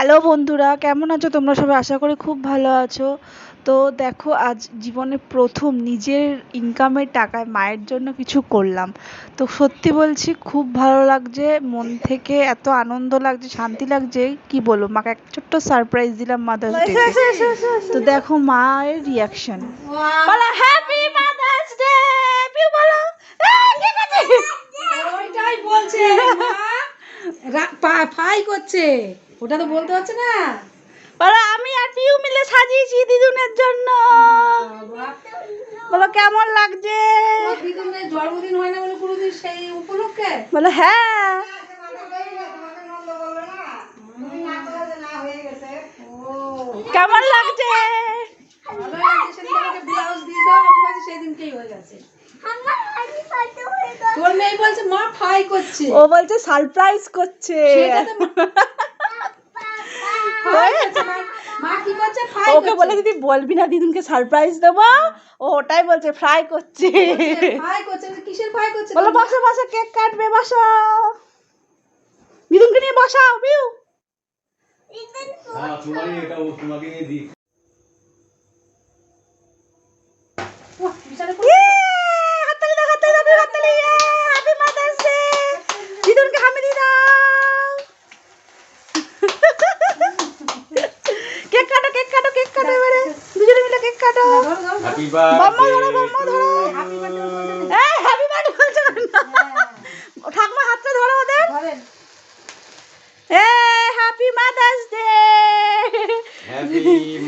Hello বন্ধুরা, কেমন আছো তোমরা সবাই? আশা করি খুব ভালো আছো। তো দেখো, আজ জীবনে প্রথম নিজের ইনকামের টাকায় মায়ের জন্য কিছু করলাম। তো সত্যি বলছি, খুব ভালো লাগছে, মন থেকে এত আনন্দ লাগছে, শান্তি লাগছে, কি বলবো। মাকে একটা ছোট্ট সারপ্রাইজ দিলাম মাদার্স ডে। তো দেখো মায়ের রিয়াকশন। বলো হ্যাপি মাদার্স ডে। পিউ বলো। ওইটাই বলছে ফাই করছে, ওটা তো বলতে হচ্ছে না। বলো আমি আর পিউ মিলে সাজিয়েছি দিদুনের জন্য। বলো কেমন লাগছে? দিদুনের জন্মদিন হয় না বলে কোনোদিন সেই উপলক্ষে বলো হ্যাঁ। কেমন লাগছে? ব্লাউজ দিয়ে দাও, সেদিনকেই হয়ে গেছে। তোর মেয়ে বলছে মা ফাই করছে, ও বলছে সারপ্রাইজ করছে। মা কি করছে? ফাই ওকে বলে দিদি বলবি না দিদুনকে সারপ্রাইজ দেবো, ও ওটাই বলছে ফ্রাই করছে। ফাই করছে, কিসের ফাই করছে? বলো বসো বসো, কেক কাটবে, বসো। দিদুনকে নিয়ে বসাও পিউ। হ্যাঁ তোমারই, এটা ও তোমাকে নিয়ে দিই। হাততালি দাও, হাততালি দাও, হাততালি। Happy mother's day. দিদুনকে হামি দিয়ে দাও। কেক কাটো, কেক কাটো, কেক কাটো, এবারে দুজনে মিলে কেক কাটো। হ্যাপি বাম্মা বার্থডে ধরো, বাম্মা ধরো। হ্যাপি বার্থডে বলতে নেই। এই হ্যাপি বার্থডে বলছো না? ঠাকুমা হাতটা ধরো ওদের। ধরেন। Happy mother's day. Happy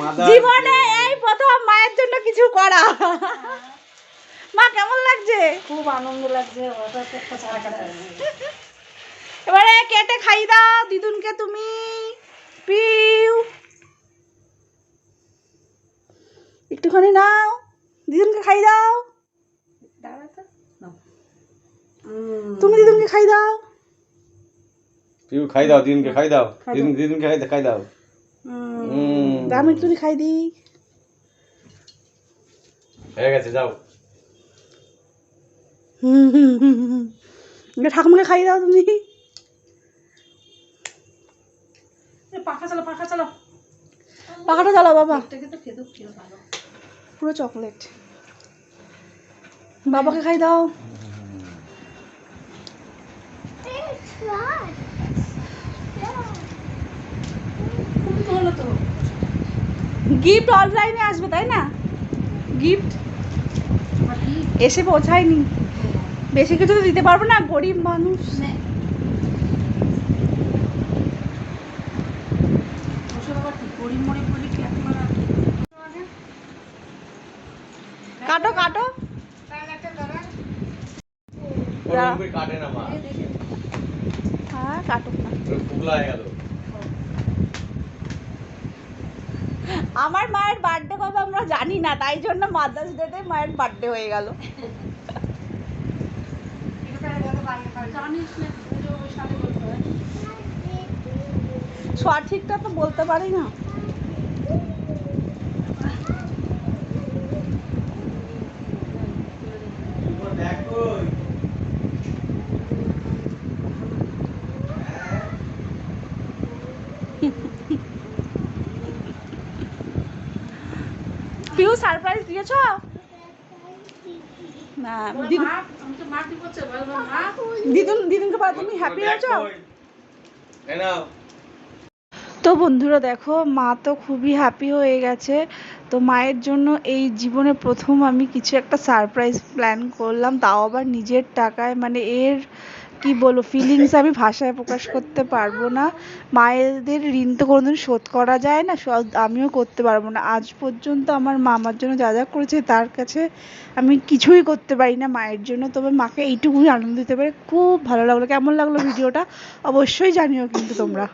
mother's জীবনে এই প্রথম মায়ের জন্য কিছু করা। মা কেমন লাগছে? খুব আনন্দ লাগছে। এবারে কেটে খাই দাও দিদুনকে তুমি। পিউ একটুখানি নাও, দিদুনকে খাই দাও। তুমি দিদুনকে খাই দাও। পিউ খাই দাও, দিনকে খাই দাও, দিদিনকে খাই দাও। আমি একটু খাই দিই। হয়ে গেছে, যাও। ঠাকুমাকে খাই দাও তুমি। পাখা চালো, পাখা চালো। পাখাটা চালাও বাবা। পুরো চকলেট। বাবাকে খাই দাও। গিফট অনলাইনে আসবে তাই না? গিফট এসে পৌঁছায়নি, বেশি কিছু তো দিতে পারবো না, গরিব মানুষ। কাটো কাটো। কাটে না মা, হ্যাঁ কাটো না। ফুগলা হয়ে গেল। আমার মায়ের বার্থডে কবে আমরা জানি না, তাই জন্য মাদার্স ডেতে মায়ের বার্থডে হয়ে গেল। সঠিকটা তো বলতে পারি না। পিউ সারপ্রাইজ দিয়েছো? না দিদুনকে পাওয়া তুমি হ্যাপি আছো? তো বন্ধুরা দেখো, মা তো খুবই হ্যাপি হয়ে গেছে। তো মায়ের জন্য এই জীবনে প্রথম আমি কিছু একটা সারপ্রাইজ প্ল্যান করলাম, তাও আবার নিজের টাকায়। মানে এর কি বলবো, ফিলিংস আমি ভাষায় প্রকাশ করতে পারবো না। মায়েদের ঋণ তো কোনোদিন শোধ করা যায় না, আমিও করতে পারবো না। আজ পর্যন্ত আমার মা আমার জন্য যা যা করেছে তার কাছে আমি কিছুই করতে পারি না মায়ের জন্য। তবে মাকে এইটুকুই আনন্দ দিতে পারে। খুব ভালো লাগলো। কেমন লাগলো ভিডিওটা অবশ্যই জানিও কিন্তু তোমরা।